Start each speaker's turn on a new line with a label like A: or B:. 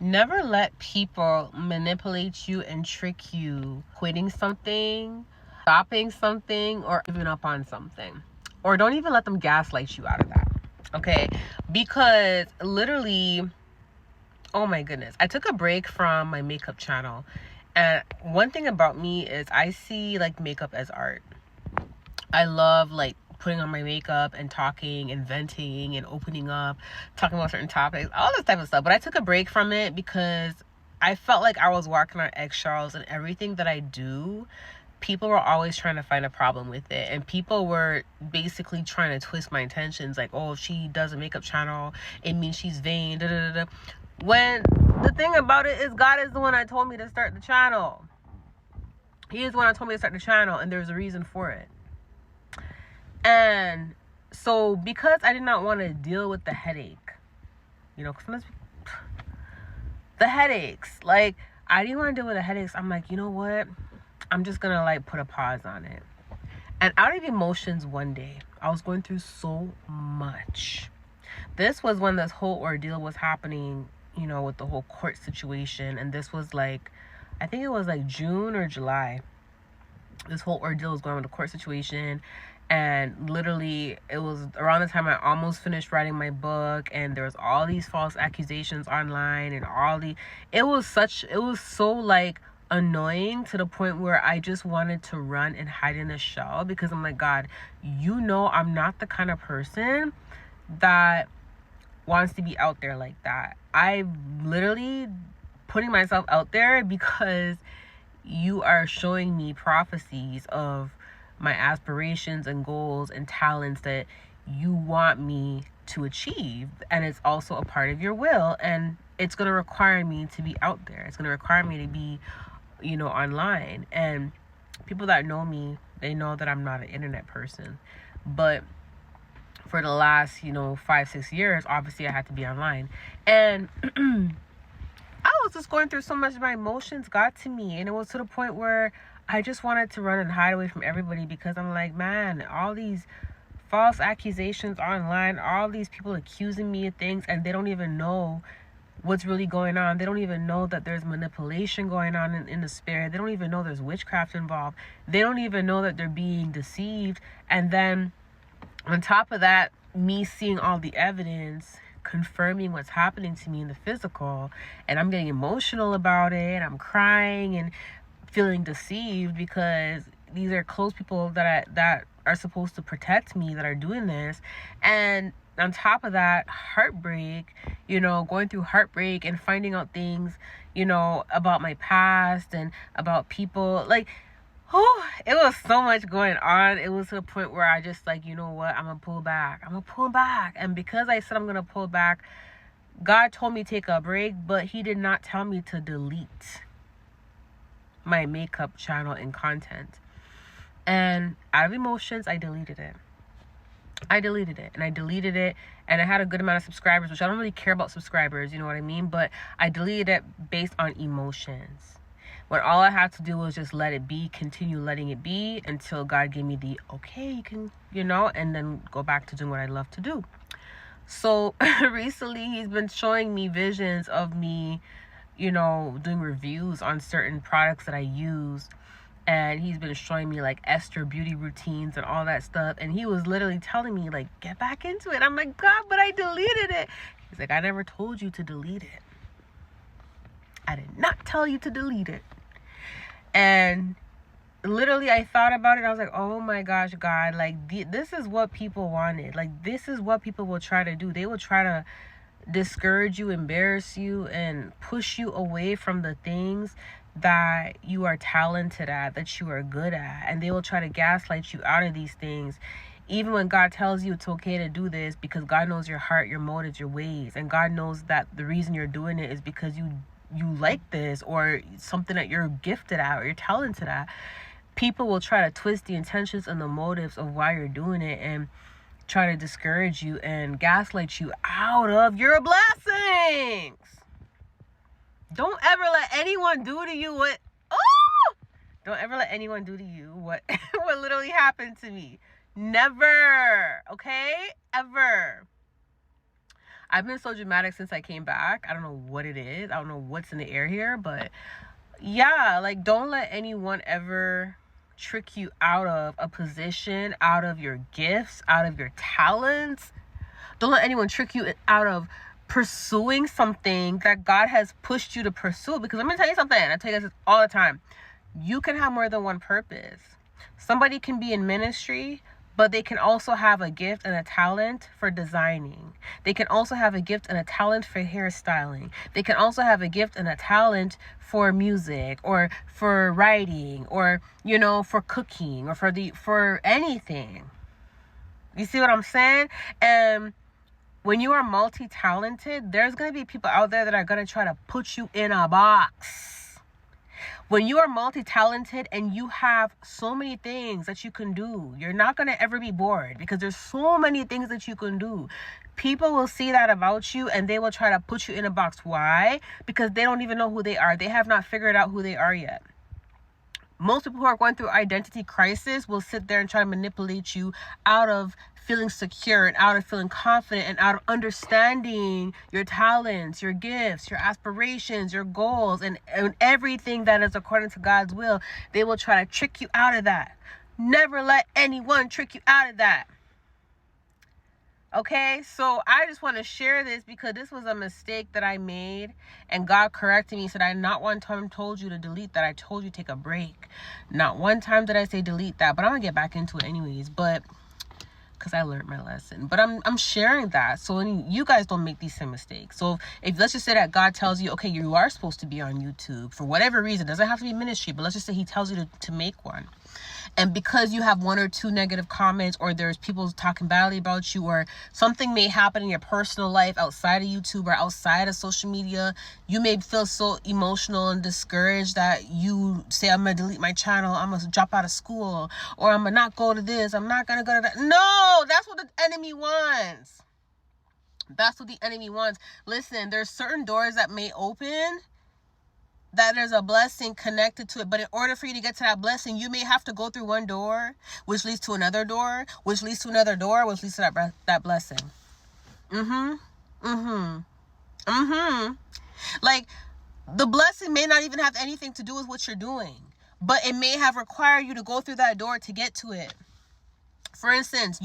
A: Never let people manipulate you and trick you quitting something, stopping something, or giving up on something. Or don't even let them gaslight you out of that. Okay? Because literally, oh my goodness, I took a break from my makeup channel. And one thing about me is I see like makeup as art. I love like putting on my makeup and talking and venting and opening up, talking about certain topics, all this type of stuff. But I took a break from it because I felt like I was walking on eggshells, and everything that I do, people were always trying to find a problem with it. And people were basically trying to twist my intentions, like, oh, if she does a makeup channel, it means she's vain, da da da da. When the thing about it is, God is the one that told me to start the channel. He is the one that told me to start the channel, and there's a reason for it. And so because I did not want to deal with the headache, you know, because the headaches, like, I didn't want to deal with the headaches. I'm like, you know what? I'm just going to like put a pause on it. And out of emotions one day, I was going through so much. This was when this whole ordeal was happening, you know, with the whole court situation. And this was like, I think it was like June or July. This whole ordeal was going on with the court situation. And literally, it was around the time I almost finished writing my book, and there was all these false accusations online, and it was so like annoying, to the point where I just wanted to run and hide in a shell, because I'm like, God, you know, I'm not the kind of person that wants to be out there like that. I literally putting myself out there because you are showing me prophecies of my aspirations and goals and talents that you want me to achieve, and it's also a part of your will, and it's going to require me to be out there. It's going to require me to be, you know, online. And people that know me, they know that I'm not an internet person, but for the last, you know, 5-6 years, obviously I had to be online. And I was just going through so much. My emotions got to me, and it was to the point where I just wanted to run and hide away from everybody, because I'm like, man, all these false accusations online, all these people accusing me of things, and they don't even know what's really going on. They don't even know that there's manipulation going on in the spirit. They don't even know there's witchcraft involved. They don't even know that they're being deceived. And then on top of that, me seeing all the evidence confirming what's happening to me in the physical, and I'm getting emotional about it, and I'm crying and feeling deceived, because these are close people that are supposed to protect me that are doing this. And on top of that, heartbreak, you know, going through heartbreak and finding out things, you know, about my past and about people, like, oh, it was so much going on. It was to a point where I just like, you know what, I'm gonna pull back. And because I said I'm gonna pull back, God told me to take a break, but he did not tell me to delete my makeup channel and content. And out of emotions, I deleted it. And I deleted it, and I had a good amount of subscribers, which I don't really care about subscribers, you know what I mean? But I deleted it based on emotions, when all I had to do was just let it be, continue letting it be, until God gave me the okay, you can, you know, and then go back to doing what I love to do. So recently he's been showing me visions of me, you know, doing reviews on certain products that I use. And he's been showing me like Esther beauty routines and all that stuff. And he was literally telling me, like, get back into it. I'm like, God, but I deleted it. He's like, I never told you to delete it. I did not tell you to delete it. And literally I thought about it. I was like, oh my gosh, God, like this is what people wanted. Like, this is what people will try to do. They will try to discourage you, embarrass you, and push you away from the things that you are talented at, that you are good at. And they will try to gaslight you out of these things, even when God tells you it's okay to do this, because God knows your heart, your motives, your ways. And God knows that the reason you're doing it is because you like this, or something that you're gifted at or you're talented at. People will try to twist the intentions and the motives of why you're doing it, and try to discourage you and gaslight you out of your blessings. Don't ever let anyone do to you what don't ever let anyone do to you what what literally happened to me. Never. Okay? Ever. I've been so dramatic since I came back. I don't know what it is. I don't know what's in the air here, but yeah, like, don't let anyone ever trick you out of a position, out of your gifts, out of your talents. Don't let anyone trick you out of pursuing something that God has pushed you to pursue. Because I'm going to tell you something. I tell you guys this all the time. You can have more than one purpose. Somebody can be in ministry, but they can also have a gift and a talent for designing. They can also have a gift and a talent for hairstyling. They can also have a gift and a talent for music, or for writing, or, you know, for cooking, or for anything. You see what I'm saying? And when you are multi-talented, there's going to be people out there that are going to try to put you in a box. When you are multi-talented and you have so many things that you can do, you're not going to ever be bored, because there's so many things that you can do. People will see that about you and they will try to put you in a box. Why? Because they don't even know who they are. They have not figured out who they are yet. Most people who are going through identity crisis will sit there and try to manipulate you out of feeling secure, and out of feeling confident, and out of understanding your talents, your gifts, your aspirations, your goals, and everything that is according to God's will. They will try to trick you out of that. Never let anyone trick you out of that. Okay, so I just want to share this because this was a mistake that I made, and God corrected me. He said, I not one time told you to delete that. I told you take a break. Not one time did I say delete that, but I'm going to get back into it anyways, but because I learned my lesson. But I'm sharing that so you guys don't make these same mistakes. So if let's just say that God tells you, okay, you are supposed to be on YouTube for whatever reason. It doesn't have to be ministry, but let's just say he tells you to make one. And because you have one or two negative comments, or there's people talking badly about you, or something may happen in your personal life outside of YouTube or outside of social media, you may feel so emotional and discouraged that you say, I'm going to delete my channel, I'm going to drop out of school, or I'm going to not go to this, I'm not going to go to that. No, that's what the enemy wants. That's what the enemy wants. Listen, there's certain doors that may open, that there's a blessing connected to it. But in order for you to get to that blessing, you may have to go through one door, which leads to another door, which leads to another door, which leads to that blessing. Like, the blessing may not even have anything to do with what you're doing, but it may have required you to go through that door to get to it. For instance,